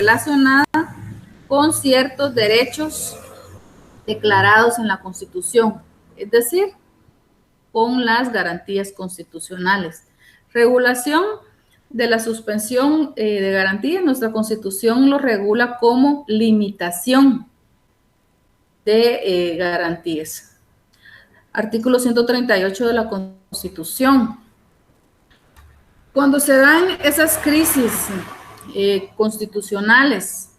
relacionada con ciertos derechos declarados en la Constitución, es decir, con las garantías constitucionales. Regulación de la suspensión de garantías. Nuestra Constitución lo regula como limitación de garantías. Artículo 138 de la Constitución. Cuando se dan esas crisis constitucionales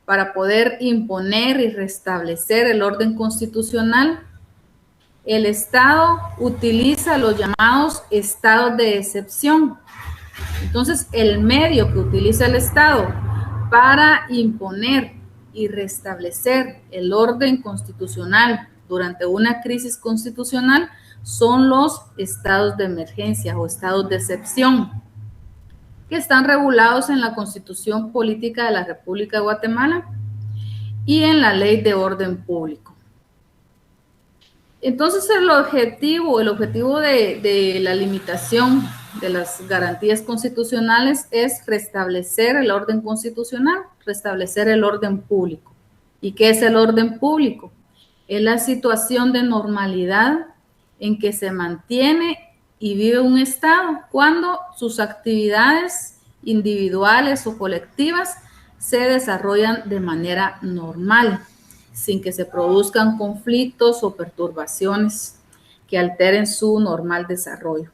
para poder imponer y restablecer el orden constitucional, el Estado utiliza los llamados estados de excepción. Entonces, el medio que utiliza el Estado para imponer y restablecer el orden constitucional durante una crisis constitucional son los estados de emergencia o estados de excepción, que están regulados en la Constitución Política de la República de Guatemala y en la Ley de Orden Público. Entonces, el objetivo de la limitación de las garantías constitucionales es restablecer el orden constitucional, restablecer el orden público. ¿Y qué es el orden público? Es la situación de normalidad en que se mantiene y vive un Estado cuando sus actividades individuales o colectivas se desarrollan de manera normal, sin que se produzcan conflictos o perturbaciones que alteren su normal desarrollo.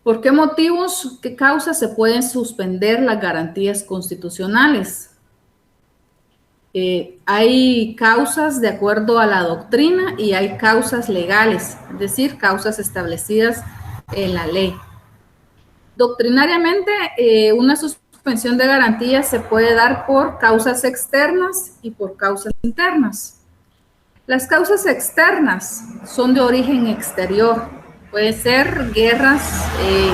¿Por qué motivos, qué causas se pueden suspender las garantías constitucionales? Hay causas de acuerdo a la doctrina y hay causas legales, es decir, causas establecidas en la ley. Doctrinariamente, una suspensión de garantías se puede dar por causas externas y por causas internas. Las causas externas son de origen exterior, puede ser guerras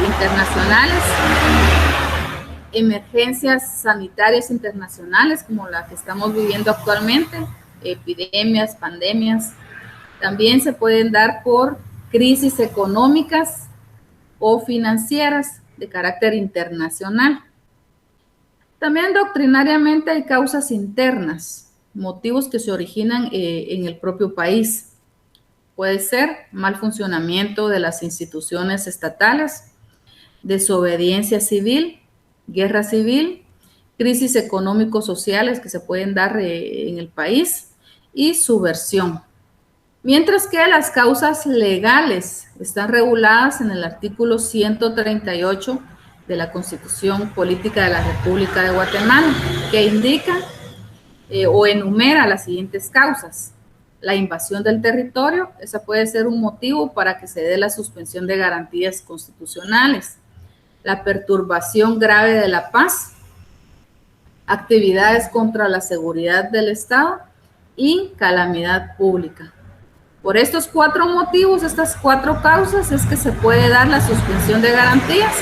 internacionales, emergencias sanitarias internacionales como la que estamos viviendo actualmente, epidemias, pandemias. También se pueden dar por crisis económicas o financieras de carácter internacional. También doctrinariamente hay causas internas, motivos que se originan en el propio país. Puede ser mal funcionamiento de las instituciones estatales, desobediencia civil, guerra civil, crisis económico-sociales que se pueden dar en el país y subversión. Mientras que las causas legales están reguladas en el artículo 138 de la Constitución Política de la República de Guatemala, que indica o enumera las siguientes causas. La invasión del territorio, esa puede ser un motivo para que se dé la suspensión de garantías constitucionales. La perturbación grave de la paz, actividades contra la seguridad del Estado y calamidad pública. Por estos cuatro motivos, estas cuatro causas, es que se puede dar la suspensión de garantías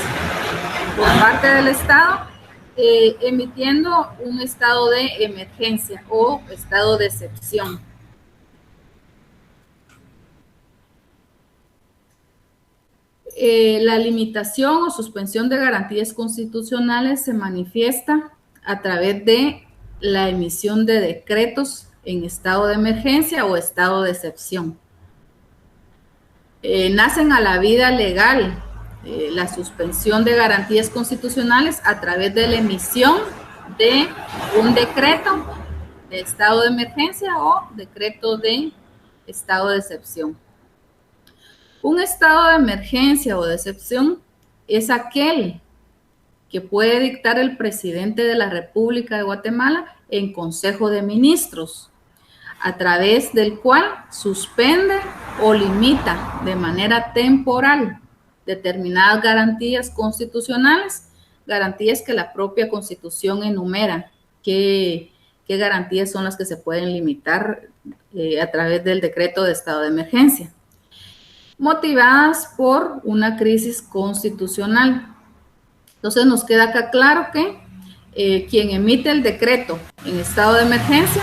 por parte del Estado, emitiendo un estado de emergencia o estado de excepción. La limitación o suspensión de garantías constitucionales se manifiesta a través de la emisión de decretos en estado de emergencia o estado de excepción. Nacen a la vida legal la suspensión de garantías constitucionales a través de la emisión de un decreto de estado de emergencia o decreto de estado de excepción. Un estado de emergencia o de excepción es aquel que puede dictar el presidente de la República de Guatemala en Consejo de Ministros, a través del cual suspende o limita de manera temporal determinadas garantías constitucionales, garantías que la propia Constitución enumera, qué garantías son las que se pueden limitar a través del decreto de estado de emergencia, motivadas por una crisis constitucional. Entonces nos queda acá claro que quien emite el decreto en estado de emergencia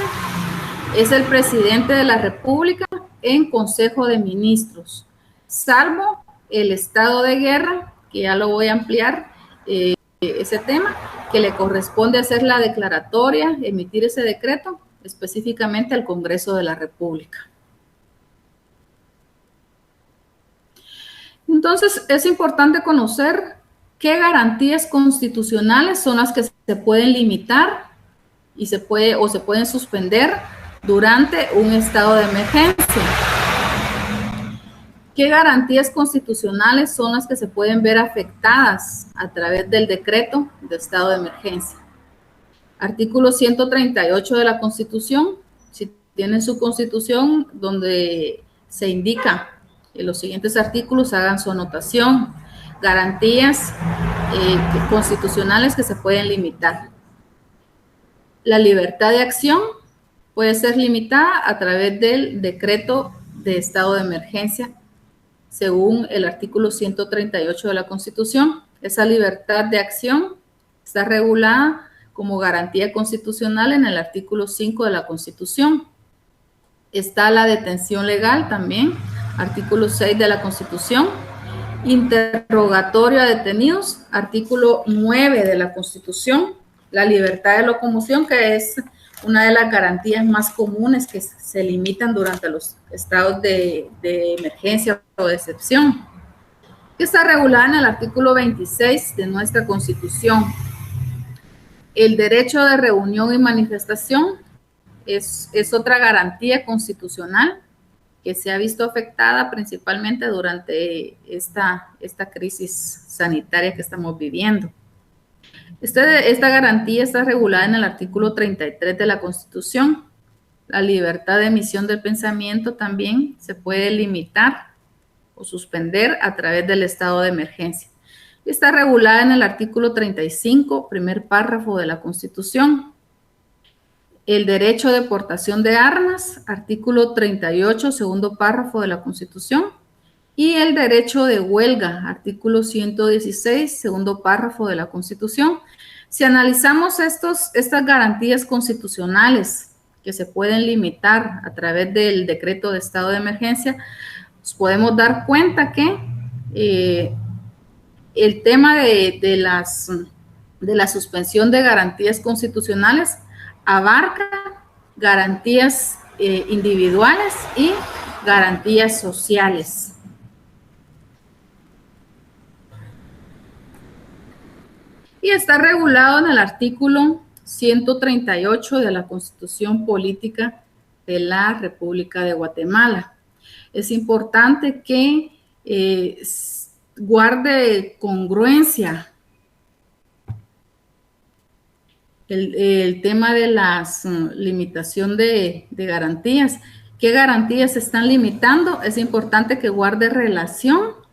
es el presidente de la República en Consejo de Ministros, salvo el estado de guerra, que ya lo voy a ampliar, ese tema, que le corresponde hacer la declaratoria, emitir ese decreto específicamente al Congreso de la República. Entonces, es importante conocer qué garantías constitucionales son las que se pueden limitar y se pueden suspender durante un estado de emergencia. ¿Qué garantías constitucionales son las que se pueden ver afectadas a través del decreto de estado de emergencia? Artículo 138 de la Constitución. Si tienen su Constitución donde se indica los siguientes artículos, hagan su anotación. Garantías constitucionales que se pueden limitar. La libertad de acción puede ser limitada a través del decreto de estado de emergencia, según el artículo 138 de la Constitución. Esa libertad de acción está regulada como garantía constitucional en el artículo 5 de la Constitución. Está la detención legal también, artículo 6 de la Constitución. Interrogatorio a detenidos, artículo 9 de la Constitución. La libertad de locomoción, que es una de las garantías más comunes que se limitan durante los estados de emergencia o de excepción, que está regulada en el artículo 26 de nuestra Constitución. El derecho de reunión y manifestación es otra garantía constitucional que se ha visto afectada principalmente durante esta crisis sanitaria que estamos viviendo. Esta garantía está regulada en el artículo 33 de la Constitución. La libertad de emisión del pensamiento también se puede limitar o suspender a través del estado de emergencia. Está regulada en el artículo 35, primer párrafo de la Constitución. El derecho de portación de armas, artículo 38, segundo párrafo de la Constitución. Y el derecho de huelga, artículo 116, segundo párrafo de la Constitución. Si analizamos estas garantías constitucionales que se pueden limitar a través del decreto de estado de emergencia, nos podemos dar cuenta que el tema de la suspensión de garantías constitucionales abarca garantías individuales y garantías sociales. Y está regulado en el artículo 138 de la Constitución Política de la República de Guatemala. Es importante que guarde congruencia el tema de la limitación de garantías. ¿Qué garantías se están limitando? Es importante que guarde relación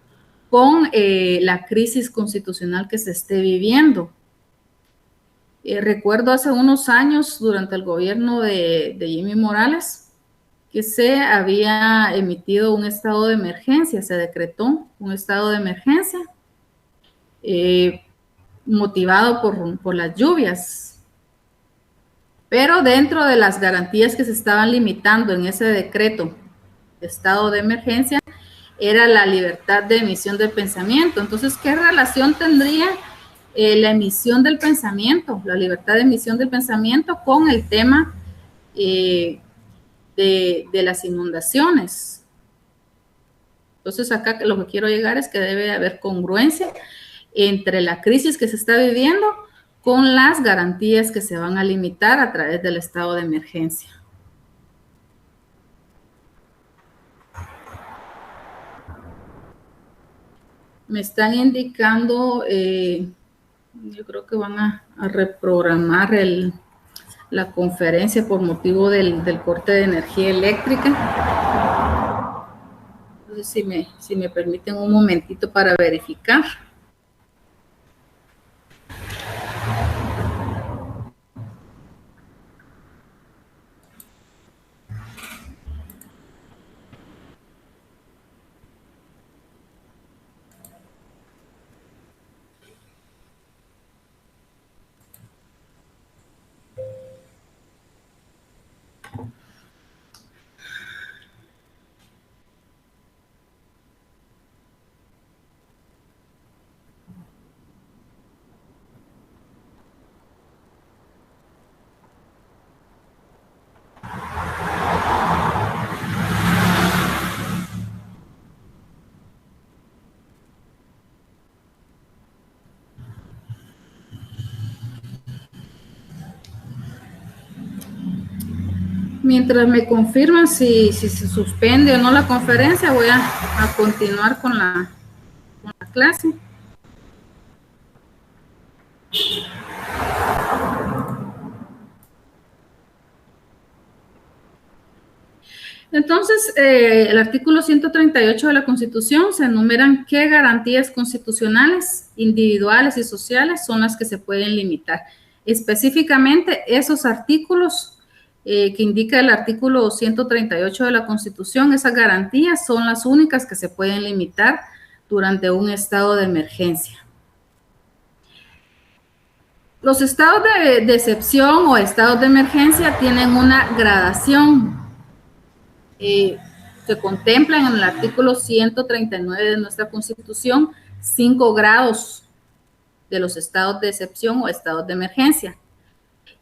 con la crisis constitucional que se esté viviendo. Recuerdo hace unos años, durante el gobierno de Jimmy Morales, que se había emitido un estado de emergencia, se decretó un estado de emergencia motivado por las lluvias. Pero dentro de las garantías que se estaban limitando en ese decreto de estado de emergencia, era la libertad de emisión del pensamiento. Entonces, ¿qué relación tendría la emisión del pensamiento, la libertad de emisión del pensamiento con el tema de las inundaciones? Entonces, acá lo que quiero llegar es que debe haber congruencia entre la crisis que se está viviendo con las garantías que se van a limitar a través del estado de emergencia. Me están indicando, yo creo que van a reprogramar la conferencia por motivo del corte de energía eléctrica. Entonces, si me permiten un momentito para verificar. Mientras me confirman si se suspende o no la conferencia, voy a continuar con la clase. Entonces, el artículo 138 de la Constitución se enumeran qué garantías constitucionales, individuales y sociales son las que se pueden limitar. Específicamente, esos artículos que indica el artículo 138 de la Constitución, esas garantías son las únicas que se pueden limitar durante un estado de emergencia. Los estados de excepción o estados de emergencia tienen una gradación que contemplan en el artículo 139 de nuestra Constitución 5 grados de los estados de excepción o estados de emergencia.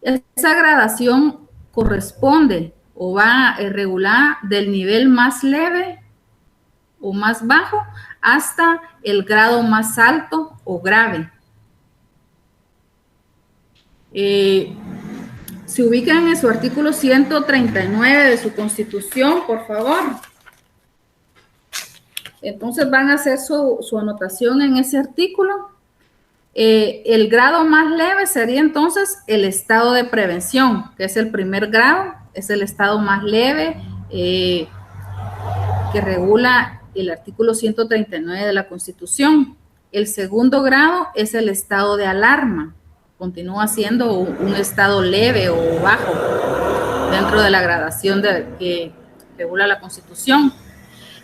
Esa gradación corresponde o va regular del nivel más leve o más bajo hasta el grado más alto o grave. Se ubican en su artículo 139 de su Constitución, por favor. Entonces van a hacer su anotación en ese artículo. El grado más leve sería entonces el estado de prevención, que es el primer grado, es el estado más leve que regula el artículo 139 de la Constitución. El segundo grado es el estado de alarma. Continúa siendo un estado leve o bajo dentro de la gradación que regula la Constitución.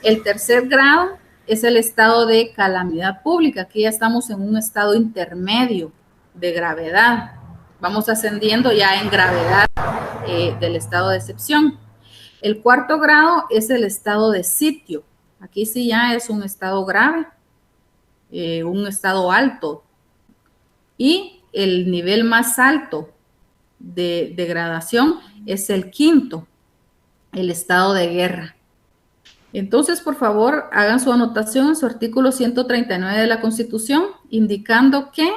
El tercer grado es el estado de calamidad pública. Aquí ya estamos en un estado intermedio de gravedad. Vamos ascendiendo ya en gravedad del estado de excepción. El cuarto grado es el estado de sitio. Aquí sí ya es un estado grave, un estado alto. Y el nivel más alto de degradación es el quinto, el estado de guerra. Entonces, por favor, hagan su anotación en su artículo 139 de la Constitución, indicando que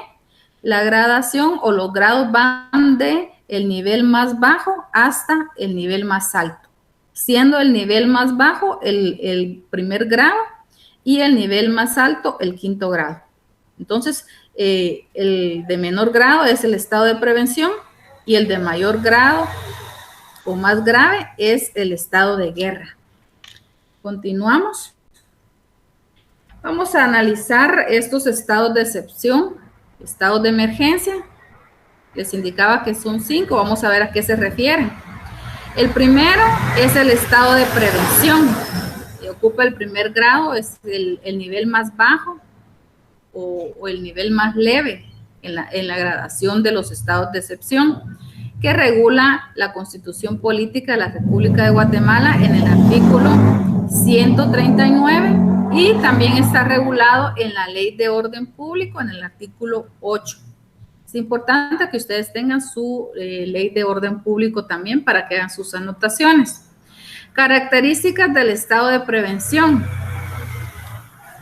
la gradación o los grados van de el nivel más bajo hasta el nivel más alto, siendo el nivel más bajo el primer grado y el nivel más alto el quinto grado. Entonces, el de menor grado es el estado de prevención y el de mayor grado o más grave es el estado de guerra. Continuamos. Vamos a analizar estos estados de excepción, estados de emergencia. Les indicaba que son 5, vamos a ver a qué se refieren. El primero es el estado de prevención, que ocupa el primer grado, es el nivel más bajo o el nivel más leve en la gradación de los estados de excepción, que regula la Constitución Política de la República de Guatemala en el artículo 139 y también está regulado en la Ley de Orden Público en el artículo 8. Es importante que ustedes tengan su Ley de Orden Público también para que hagan sus anotaciones. Características del estado de prevención.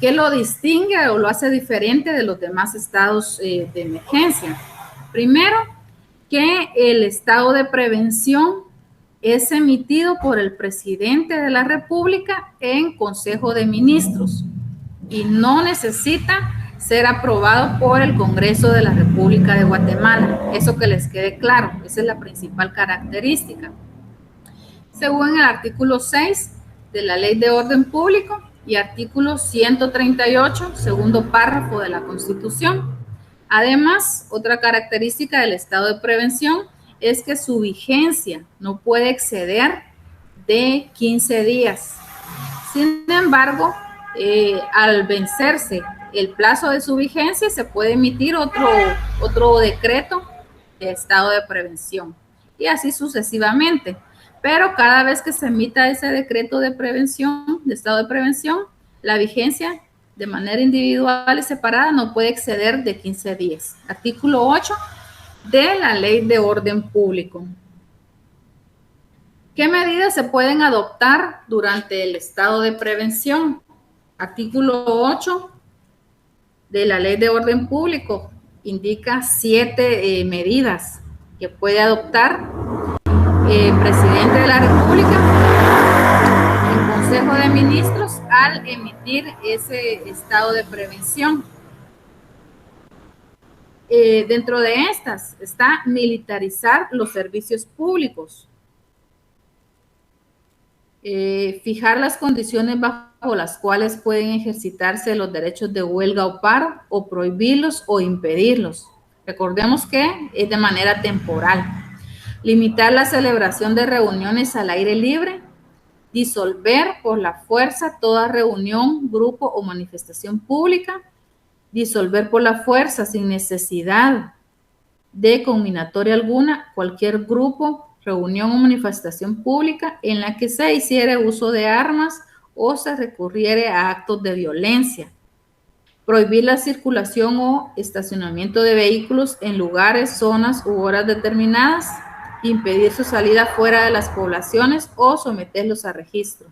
¿Qué lo distingue o lo hace diferente de los demás estados de emergencia? Primero, que el estado de prevención es emitido por el presidente de la República en Consejo de Ministros y no necesita ser aprobado por el Congreso de la República de Guatemala. Eso que les quede claro, esa es la principal característica. Según el artículo 6 de la Ley de Orden Público y artículo 138, segundo párrafo de la Constitución. Además, otra característica del estado de prevención es que su vigencia no puede exceder de 15 días. Sin embargo, al vencerse el plazo de su vigencia, se puede emitir otro decreto de estado de prevención y así sucesivamente. Pero cada vez que se emita ese decreto de prevención, de estado de prevención, la vigencia de manera individual y separada no puede exceder de 15 días. Artículo 8 de la Ley de Orden Público. ¿Qué medidas se pueden adoptar durante el estado de prevención? Artículo 8 de la Ley de Orden Público indica 7 medidas que puede adoptar presidente de la República, el Consejo de Ministros, al emitir ese estado de prevención. Dentro de estas está militarizar los servicios públicos, fijar las condiciones bajo las cuales pueden ejercitarse los derechos de huelga o paro, o prohibirlos o impedirlos. Recordemos que es de manera temporal. Limitar la celebración de reuniones al aire libre, disolver por la fuerza toda reunión, grupo o manifestación pública, disolver por la fuerza sin necesidad de conminatoria alguna cualquier grupo, reunión o manifestación pública en la que se hiciere uso de armas o se recurriere a actos de violencia. Prohibir la circulación o estacionamiento de vehículos en lugares, zonas u horas determinadas. Impedir su salida fuera de las poblaciones o someterlos a registro.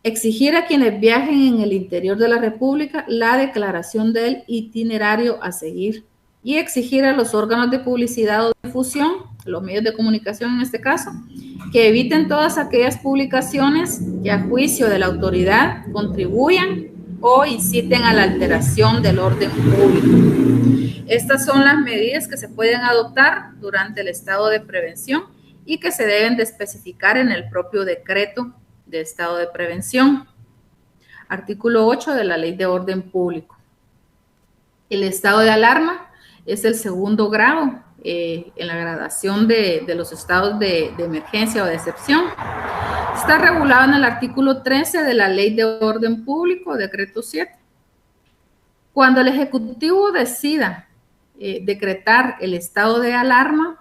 Exigir a quienes viajen en el interior de la República la declaración del itinerario a seguir, y exigir a los órganos de publicidad o difusión, los medios de comunicación en este caso, que eviten todas aquellas publicaciones que a juicio de la autoridad contribuyan o inciten a la alteración del orden público. Estas son las medidas que se pueden adoptar durante el estado de prevención y que se deben de especificar en el propio decreto de estado de prevención. Artículo 8 de la Ley de Orden Público. El estado de alarma es el segundo grado en la gradación de los estados de emergencia o de excepción. Está regulado en el artículo 13 de la Ley de Orden Público, decreto 7. Cuando el Ejecutivo decida decretar el estado de alarma,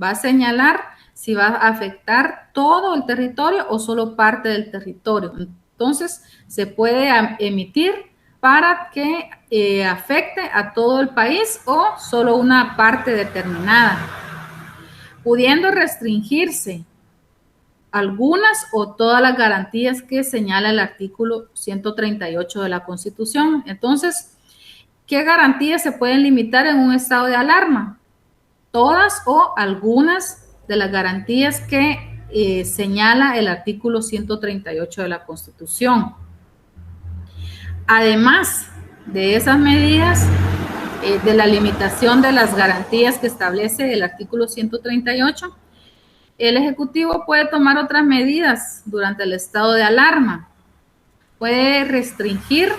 va a señalar si va a afectar todo el territorio o solo parte del territorio. Entonces, se puede emitir para que afecte a todo el país o solo una parte determinada, pudiendo restringirse algunas o todas las garantías que señala el artículo 138 de la Constitución. Entonces, ¿qué garantías se pueden limitar en un estado de alarma? Todas o algunas de las garantías que señala el artículo 138 de la Constitución. Además de esas medidas, de la limitación de las garantías que establece el artículo 138, el Ejecutivo puede tomar otras medidas durante el estado de alarma. Puede restringir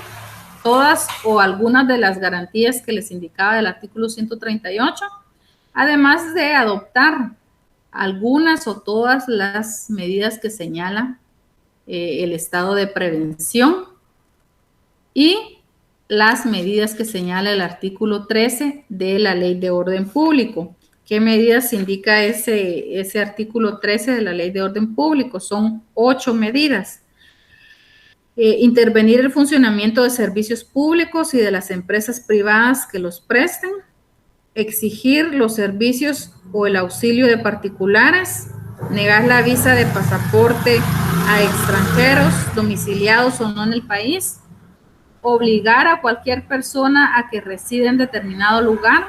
todas o algunas de las garantías que les indicaba del artículo 138, además de adoptar algunas o todas las medidas que señala el estado de prevención y las medidas que señala el artículo 13 de la Ley de Orden Público. ¿Qué medidas indica ese artículo 13 de la Ley de Orden Público? Son 8 medidas. Intervenir el funcionamiento de servicios públicos y de las empresas privadas que los presten. Exigir los servicios o el auxilio de particulares, negar la visa de pasaporte a extranjeros domiciliados o no en el país, obligar a cualquier persona a que resida en determinado lugar,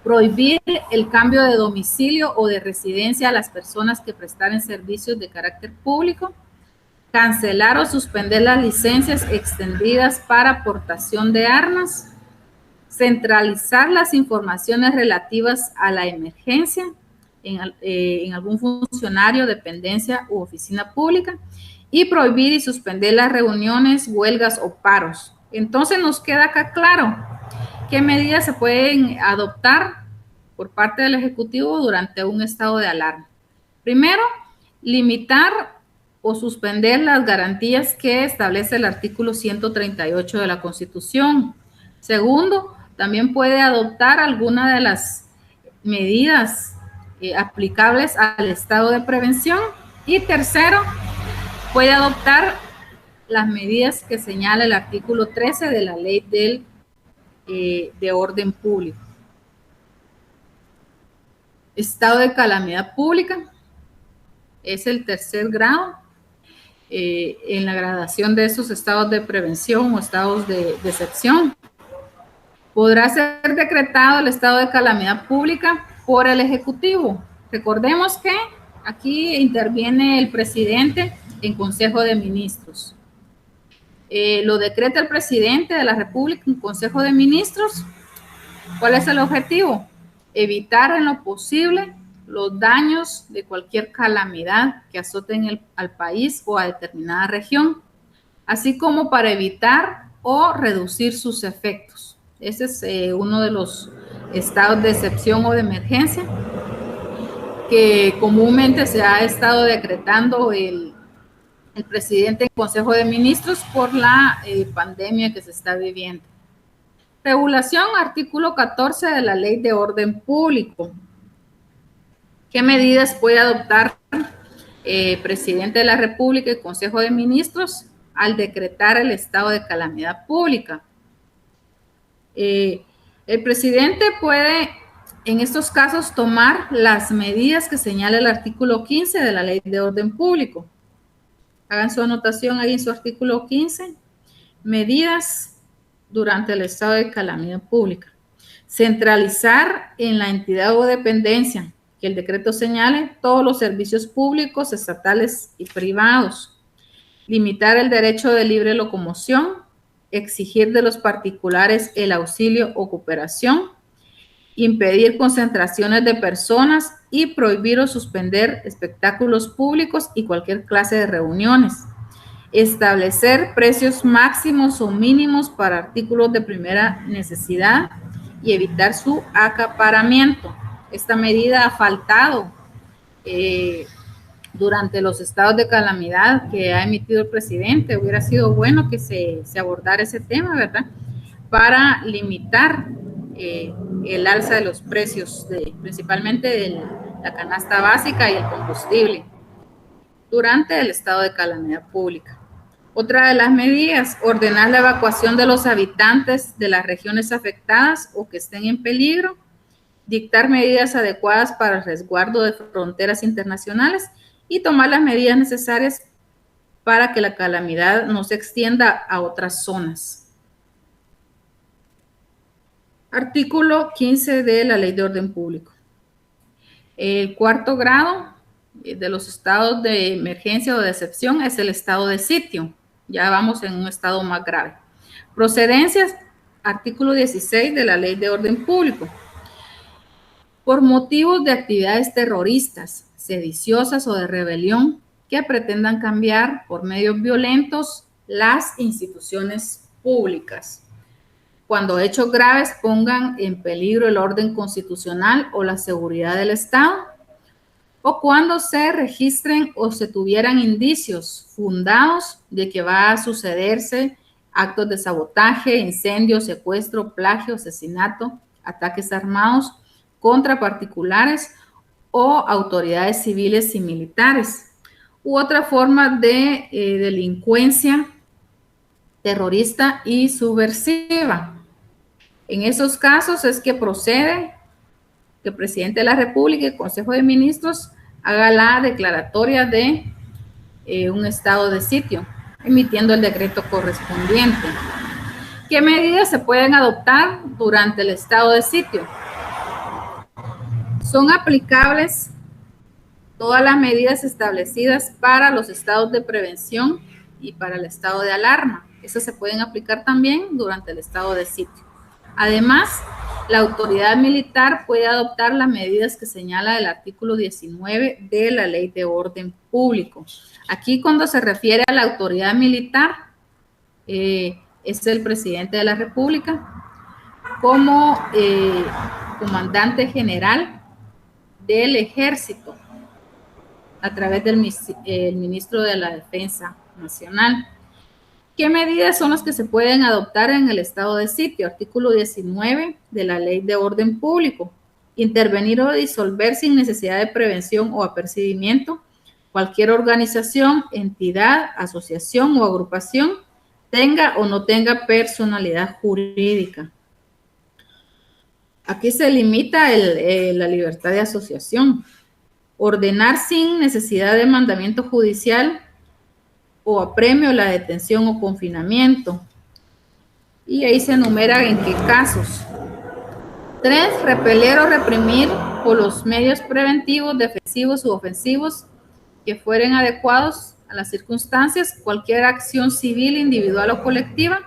prohibir el cambio de domicilio o de residencia a las personas que prestaren servicios de carácter público, cancelar o suspender las licencias extendidas para aportación de armas, centralizar las informaciones relativas a la emergencia en algún funcionario, dependencia u oficina pública, y prohibir y suspender las reuniones, huelgas o paros. Entonces nos queda acá claro qué medidas se pueden adoptar por parte del Ejecutivo durante un estado de alarma. Primero, limitar o suspender las garantías que establece el artículo 138 de la Constitución. Segundo, también puede adoptar alguna de las medidas aplicables al estado de prevención. Y tercero, puede adoptar las medidas que señala el artículo 13 de la Ley de Orden Público. Estado de calamidad pública es el tercer grado en la gradación de esos estados de prevención o estados de excepción. Podrá ser decretado el estado de calamidad pública por el Ejecutivo Recordemos que aquí interviene el presidente en Consejo de Ministros. Lo decreta el presidente de la República en Consejo de Ministros. ¿Cuál es el objetivo? Evitar en lo posible los daños de cualquier calamidad que azoten al país o a determinada región, así como para evitar o reducir sus efectos. Ese es uno de los estados de excepción o de emergencia que comúnmente se ha estado decretando el presidente en Consejo de Ministros por la pandemia que se está viviendo. Regulación, artículo 14 de la Ley de Orden Público. ¿Qué medidas puede adoptar el presidente de la República y Consejo de Ministros al decretar el estado de calamidad pública? El presidente puede, en estos casos, tomar las medidas que señala el artículo 15 de la Ley de Orden Público. Hagan su anotación ahí en su artículo 15. Medidas durante el estado de calamidad pública. Centralizar en la entidad o dependencia que el decreto señale todos los servicios públicos, estatales y privados. Limitar el derecho de libre locomoción. Exigir de los particulares el auxilio o cooperación. Impedir concentraciones de personas y prohibir o suspender espectáculos públicos y cualquier clase de reuniones. Establecer precios máximos o mínimos para artículos de primera necesidad y evitar su acaparamiento. Esta medida ha faltado durante los estados de calamidad que ha emitido el presidente. Hubiera sido bueno que se abordara ese tema, ¿verdad? Para limitar el alza de los precios, principalmente de la canasta básica y el combustible, durante el estado de calamidad pública. Otra de las medidas, ordenar la evacuación de los habitantes de las regiones afectadas o que estén en peligro, dictar medidas adecuadas para el resguardo de fronteras internacionales y tomar las medidas necesarias para que la calamidad no se extienda a otras zonas. Artículo 15 de la Ley de Orden Público. El cuarto grado de los estados de emergencia o de excepción es el estado de sitio. Ya vamos en un estado más grave. Procedencias, artículo 16 de la Ley de Orden Público. Por motivos de actividades terroristas, sediciosas o de rebelión que pretendan cambiar por medios violentos las instituciones públicas. Cuando hechos graves pongan en peligro el orden constitucional o la seguridad del Estado, o cuando se registren o se tuvieran indicios fundados de que va a sucederse actos de sabotaje, incendio, secuestro, plagio, asesinato, ataques armados contra particulares o autoridades civiles y militares, u otra forma de delincuencia terrorista y subversiva. En esos casos es que procede que el presidente de la República y el Consejo de Ministros haga la declaratoria de un estado de sitio, emitiendo el decreto correspondiente. ¿Qué medidas se pueden adoptar durante el estado de sitio? Son aplicables todas las medidas establecidas para los estados de prevención y para el estado de alarma. Esas se pueden aplicar también durante el estado de sitio. Además, la autoridad militar puede adoptar las medidas que señala el artículo 19 de la Ley de Orden Público. Aquí, cuando se refiere a la autoridad militar, es el presidente de la República como comandante general del Ejército a través del ministro de la Defensa Nacional. ¿Qué medidas son las que se pueden adoptar en el estado de sitio? Artículo 19 de la Ley de Orden Público. Intervenir o disolver sin necesidad de prevención o apercibimiento cualquier organización, entidad, asociación o agrupación tenga o no tenga personalidad jurídica. Aquí se limita la libertad de asociación. Ordenar sin necesidad de mandamiento judicial o apremio la detención o confinamiento. Y ahí se enumera en qué casos. 3, repeler o reprimir por los medios preventivos, defensivos u ofensivos que fueren adecuados a las circunstancias cualquier acción civil, individual o colectiva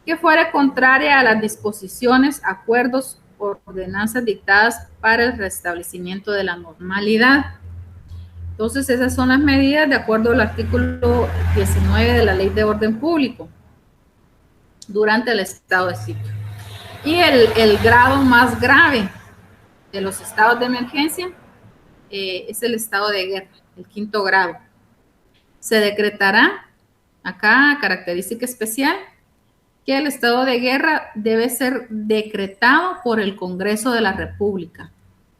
que fuera contraria a las disposiciones, acuerdos o ordenanzas dictadas para el restablecimiento de la normalidad. Entonces, esas son las medidas de acuerdo al artículo 19 de la Ley de Orden Público durante el estado de sitio. Y el grado más grave de los estados de emergencia es el estado de guerra, el 5º grado. Se decretará, acá característica especial, que el estado de guerra debe ser decretado por el Congreso de la República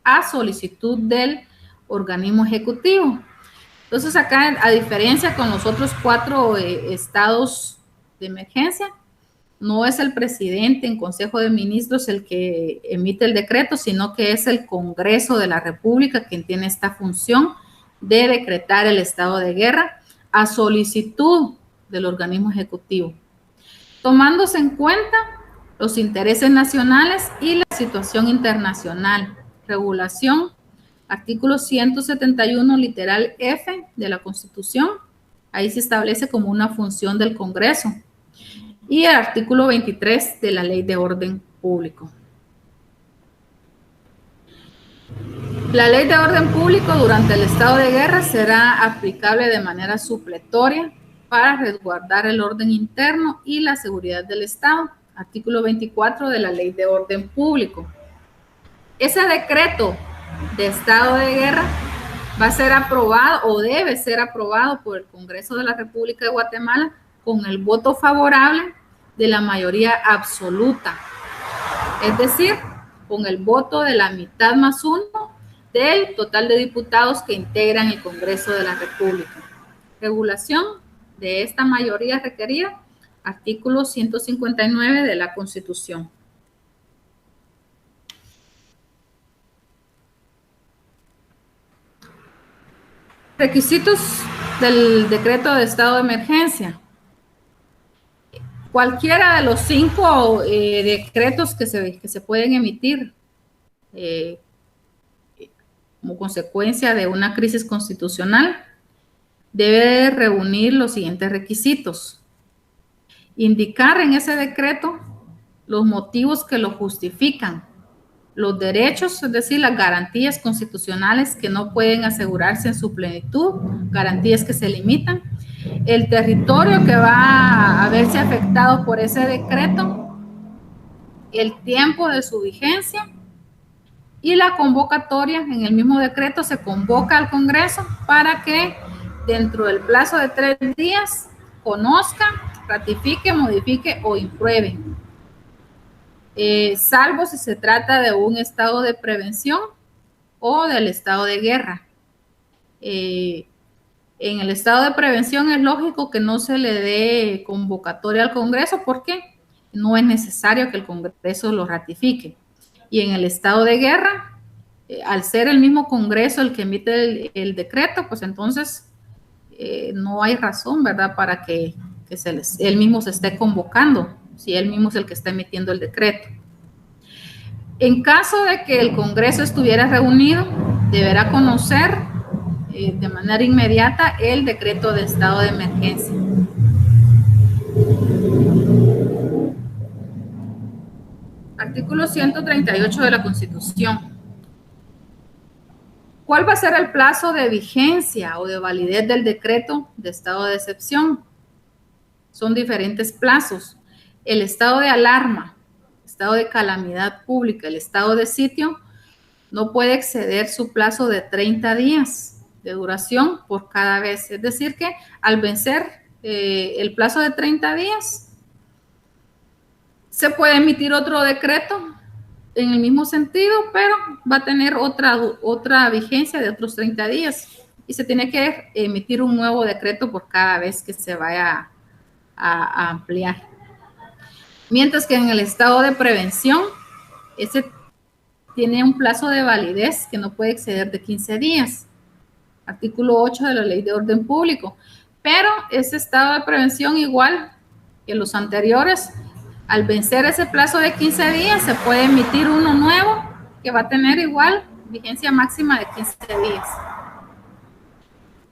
a solicitud del organismo ejecutivo. Entonces acá, a diferencia con los otros 4 estados de emergencia, no es el presidente en Consejo de Ministros el que emite el decreto, sino que es el Congreso de la República quien tiene esta función de decretar el estado de guerra a solicitud del organismo ejecutivo, tomándose en cuenta los intereses nacionales y la situación internacional. Regulación, artículo 171, literal F de la Constitución. Ahí se establece como una función del Congreso. Y el artículo 23 de la Ley de Orden Público. La Ley de Orden Público durante el estado de guerra será aplicable de manera supletoria para resguardar el orden interno y la seguridad del Estado. Artículo 24 de la Ley de Orden Público. Ese decreto de estado de guerra va a ser aprobado o debe ser aprobado por el Congreso de la República de Guatemala con el voto favorable de la mayoría absoluta. Es decir, con el voto de la mitad más 1 del total de diputados que integran el Congreso de la República. Regulación de esta mayoría requerida, artículo 159 de la Constitución. Requisitos del decreto de estado de emergencia. Cualquiera de los 5 decretos que se pueden emitir como consecuencia de una crisis constitucional debe reunir los siguientes requisitos. Indicar en ese decreto los motivos que lo justifican, los derechos, es decir, las garantías constitucionales que no pueden asegurarse en su plenitud, garantías que se limitan, el territorio que va a verse afectado por ese decreto, el tiempo de su vigencia y la convocatoria. En el mismo decreto se convoca al Congreso para que dentro del plazo de 3 días conozca, ratifique, modifique o impruebe. Salvo si se trata de un estado de prevención o del estado de guerra. En el estado de prevención es lógico que no se le dé convocatoria al Congreso porque no es necesario que el Congreso lo ratifique. Y en el estado de guerra, al ser el mismo Congreso el que emite el decreto, pues entonces no hay razón, ¿verdad?, para que él mismo se esté convocando, si él mismo es el que está emitiendo el decreto. En caso de que el Congreso estuviera reunido, deberá conocer de manera inmediata el decreto de estado de emergencia. Artículo 138 de la Constitución. ¿Cuál va a ser el plazo de vigencia o de validez del decreto de estado de excepción? Son diferentes plazos. El estado de alarma, estado de calamidad pública, el estado de sitio, no puede exceder su plazo de 30 días de duración por cada vez. Es decir que al vencer el plazo de 30 días, se puede emitir otro decreto en el mismo sentido, pero va a tener otra vigencia de otros 30 días y se tiene que emitir un nuevo decreto por cada vez que se vaya a ampliar. Mientras que en el estado de prevención, ese tiene un plazo de validez que no puede exceder de 15 días. Artículo 8 de la Ley de Orden Público. Pero ese estado de prevención, igual que los anteriores, Al vencer ese plazo de 15 días, se puede emitir uno nuevo que va a tener igual vigencia máxima de 15 días.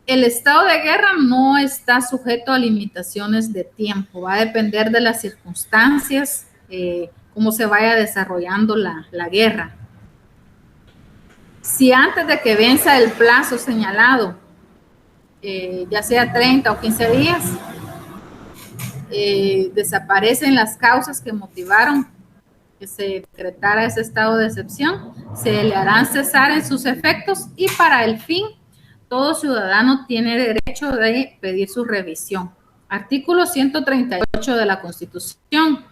El estado de guerra no está sujeto a limitaciones de tiempo, va a depender de las circunstancias, cómo se vaya desarrollando la guerra. Si antes de que venza el plazo señalado, ya sea 30 o 15 días, desaparecen las causas que motivaron que se decretara ese estado de excepción, se le harán cesar en sus efectos y para el fin, todo ciudadano tiene derecho de pedir su revisión. Artículo 138 de la Constitución.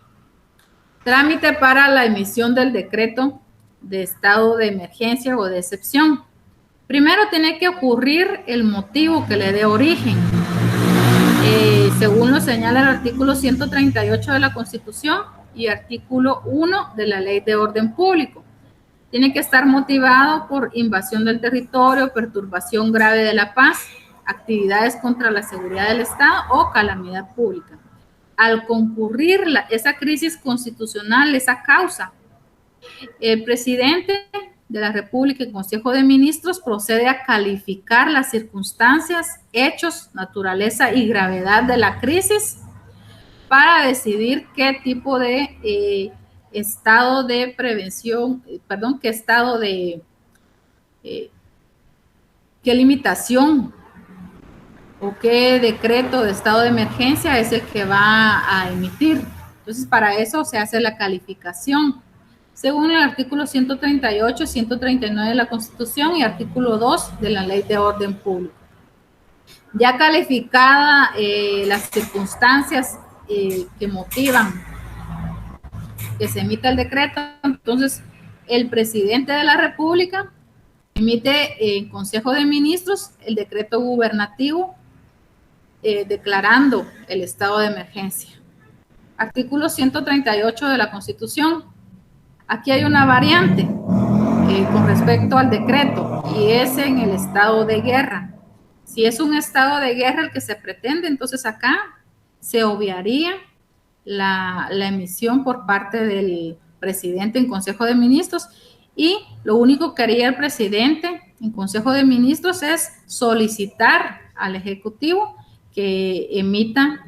Trámite para la emisión del decreto de estado de emergencia o de excepción. Primero tiene que ocurrir el motivo que le dé origen. Según lo señala el artículo 138 de la Constitución y artículo 1 de la Ley de Orden Público. Tiene que estar motivado por invasión del territorio, perturbación grave de la paz, actividades contra la seguridad del Estado o calamidad pública. Al concurrir esa crisis constitucional, esa causa, el presidente de la República y el Consejo de Ministros procede a calificar las circunstancias, hechos, naturaleza y gravedad de la crisis para decidir qué tipo de estado de prevención, qué limitación o qué decreto de estado de emergencia es el que va a emitir. Entonces, para eso se hace la calificación. Según el artículo 138, 139 de la Constitución y artículo 2 de la Ley de Orden Público. Ya calificada las circunstancias que motivan que se emita el decreto, entonces el presidente de la República emite en Consejo de Ministros el decreto gubernativo declarando el estado de emergencia. Artículo 138 de la Constitución. Aquí hay una variante con respecto al decreto y es en el estado de guerra. Si es un estado de guerra el que se pretende, entonces acá se obviaría la emisión por parte del presidente en Consejo de Ministros y lo único que haría el presidente en Consejo de Ministros es solicitar al Ejecutivo que emita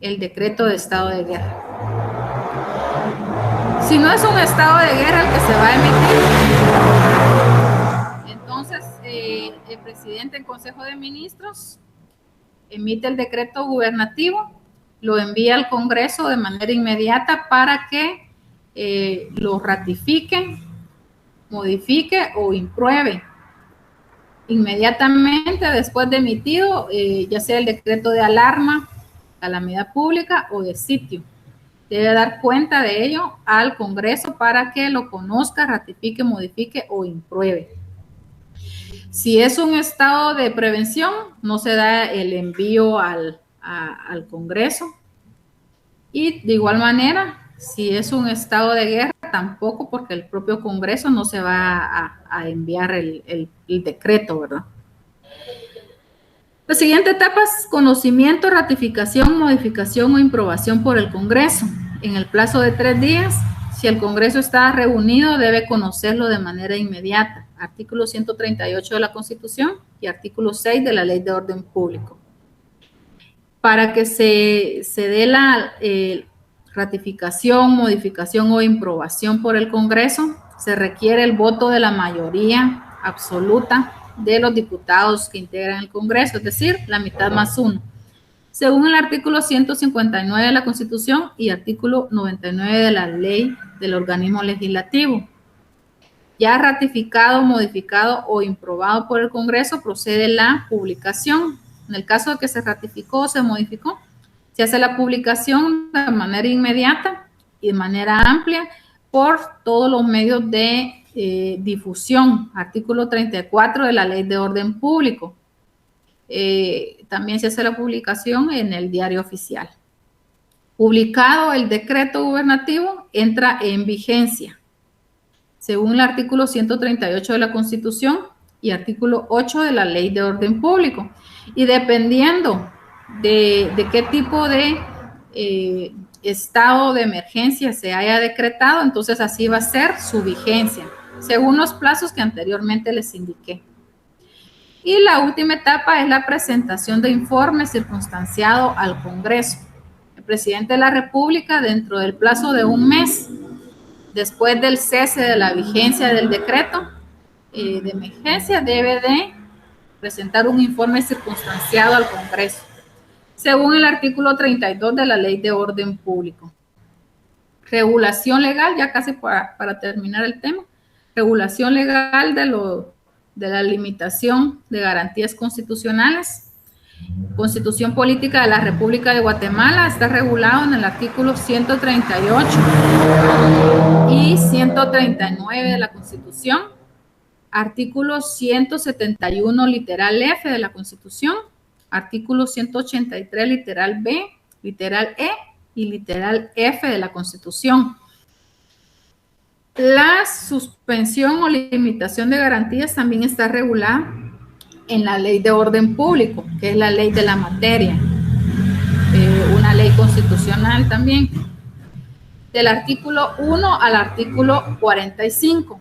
el decreto de estado de guerra. Si no es un estado de guerra el que se va a emitir, entonces el presidente en Consejo de Ministros emite el decreto gubernativo, lo envía al Congreso de manera inmediata para que lo ratifique, modifique o impruebe. Inmediatamente después de emitido, ya sea el decreto de alarma, calamidad pública o de sitio. Debe dar cuenta de ello al Congreso para que lo conozca, ratifique, modifique o impruebe. Si es un estado de prevención, no se da el envío al Congreso. Y de igual manera, si es un estado de guerra, tampoco, porque el propio Congreso no se va a enviar el decreto, ¿verdad? La siguiente etapa es conocimiento, ratificación, modificación o improbación por el Congreso. En el plazo de 3 días, si el Congreso está reunido, debe conocerlo de manera inmediata. Artículo 138 de la Constitución y artículo 6 de la Ley de Orden Público. Para que se dé la ratificación, modificación o improbación por el Congreso, se requiere el voto de la mayoría absoluta de los diputados que integran el Congreso, es decir, la mitad más uno. Según el artículo 159 de la Constitución y artículo 99 de la Ley del Organismo Legislativo. Ya ratificado, modificado o improbado por el Congreso, procede la publicación. En el caso de que se ratificó o se modificó, se hace la publicación de manera inmediata y de manera amplia por todos los medios de difusión. Artículo 34 de la Ley de Orden Público. También se hace la publicación en el Diario Oficial. Publicado el decreto gubernativo, entra en vigencia, según el artículo 138 de la Constitución y artículo 8 de la Ley de Orden Público. Y dependiendo de qué tipo de estado de emergencia se haya decretado, entonces así va a ser su vigencia, según los plazos que anteriormente les indiqué. Y la última etapa es la presentación de informe circunstanciado al Congreso. El presidente de la República, dentro del plazo de un mes, después del cese de la vigencia del decreto de emergencia, debe de presentar un informe circunstanciado al Congreso, según el artículo 32 de la Ley de Orden Público. Regulación legal, ya casi para terminar el tema, regulación legal de la limitación de garantías constitucionales. Constitución Política de la República de Guatemala está regulado en el artículo 138 y 139 de la Constitución, artículo 171 literal F de la Constitución, artículo 183 literal B, literal E y literal F de la Constitución. La suspensión o limitación de garantías también está regulada en la Ley de Orden Público, que es la ley de la materia, una ley constitucional también, del artículo 1 al artículo 45.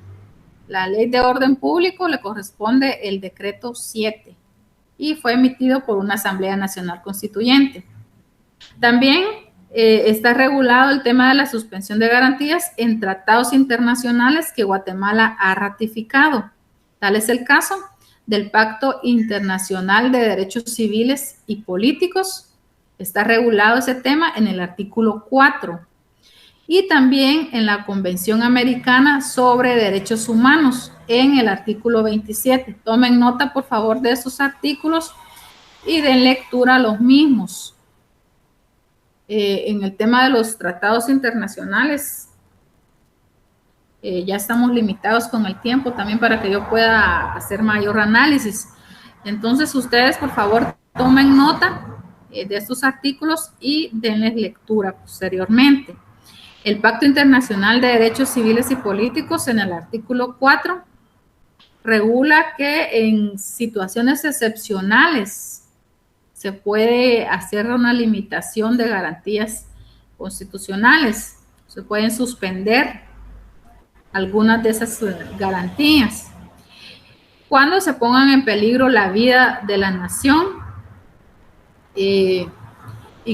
La Ley de Orden Público le corresponde el decreto 7 y fue emitido por una Asamblea Nacional Constituyente. También está regulado el tema de la suspensión de garantías en tratados internacionales que Guatemala ha ratificado. Tal es el caso del Pacto Internacional de Derechos Civiles y Políticos. Está regulado ese tema en el artículo 4. Y también en la Convención Americana sobre Derechos Humanos, en el artículo 27. Tomen nota, por favor, de esos artículos y den lectura a los mismos. En el tema de los tratados internacionales, ya estamos limitados con el tiempo también para que yo pueda hacer mayor análisis. Entonces, ustedes, por favor, tomen nota de estos artículos y denles lectura posteriormente. El Pacto Internacional de Derechos Civiles y Políticos, en el artículo 4, regula que en situaciones excepcionales se puede hacer una limitación de garantías constitucionales. Se pueden suspender algunas de esas garantías cuando se pongan en peligro la vida de la nación y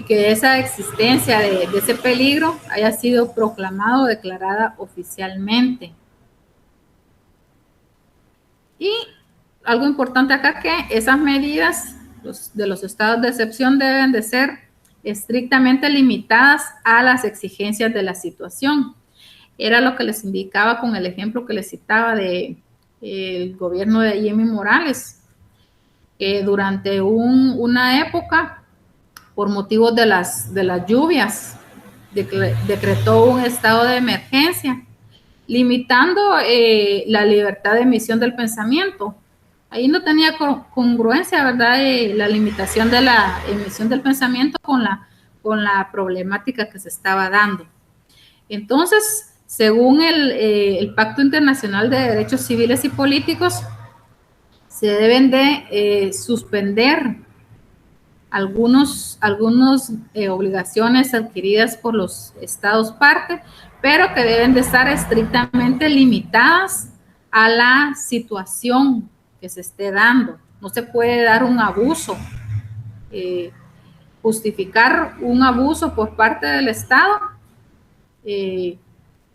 que esa existencia de ese peligro haya sido proclamado o declarada oficialmente. Y algo importante acá, que esas medidas de los estados de excepción deben de ser estrictamente limitadas a las exigencias de la situación. Era lo que les indicaba con el ejemplo que les citaba del gobierno de Jimmy Morales, que durante una época, por motivos de las lluvias, decretó un estado de emergencia, limitando la libertad de emisión del pensamiento. Ahí no tenía congruencia, ¿verdad?, la limitación de la emisión del pensamiento con la problemática que se estaba dando. Entonces, según el Pacto Internacional de Derechos Civiles y Políticos, se deben de suspender algunas obligaciones adquiridas por los estados parte, pero que deben de estar estrictamente limitadas a la situación que se esté dando. No se puede dar un abuso, justificar un abuso por parte del Estado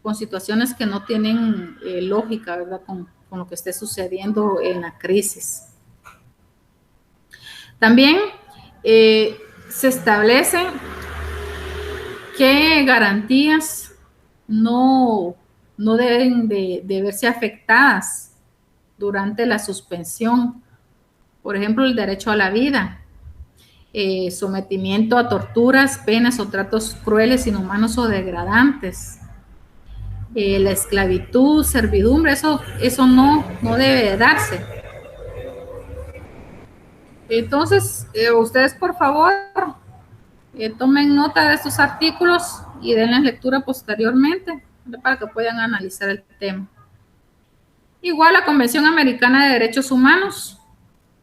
con situaciones que no tienen lógica, ¿verdad?, con lo que esté sucediendo en la crisis. También se establece que garantías no deben de verse afectadas durante la suspensión. Por ejemplo, el derecho a la vida, sometimiento a torturas, penas o tratos crueles, inhumanos o degradantes, la esclavitud, servidumbre, eso no debe de darse. Entonces, ustedes, por favor, tomen nota de estos artículos y denles lectura posteriormente para que puedan analizar el tema. Igual la Convención Americana de Derechos Humanos,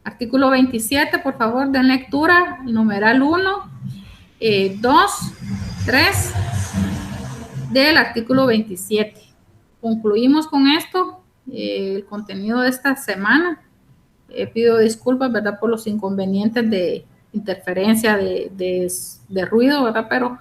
artículo 27, por favor, den lectura, numeral 1, 2, 3 del artículo 27. Concluimos con esto el contenido de esta semana. Pido disculpas, ¿verdad?, por los inconvenientes de interferencia de ruido, ¿verdad?, pero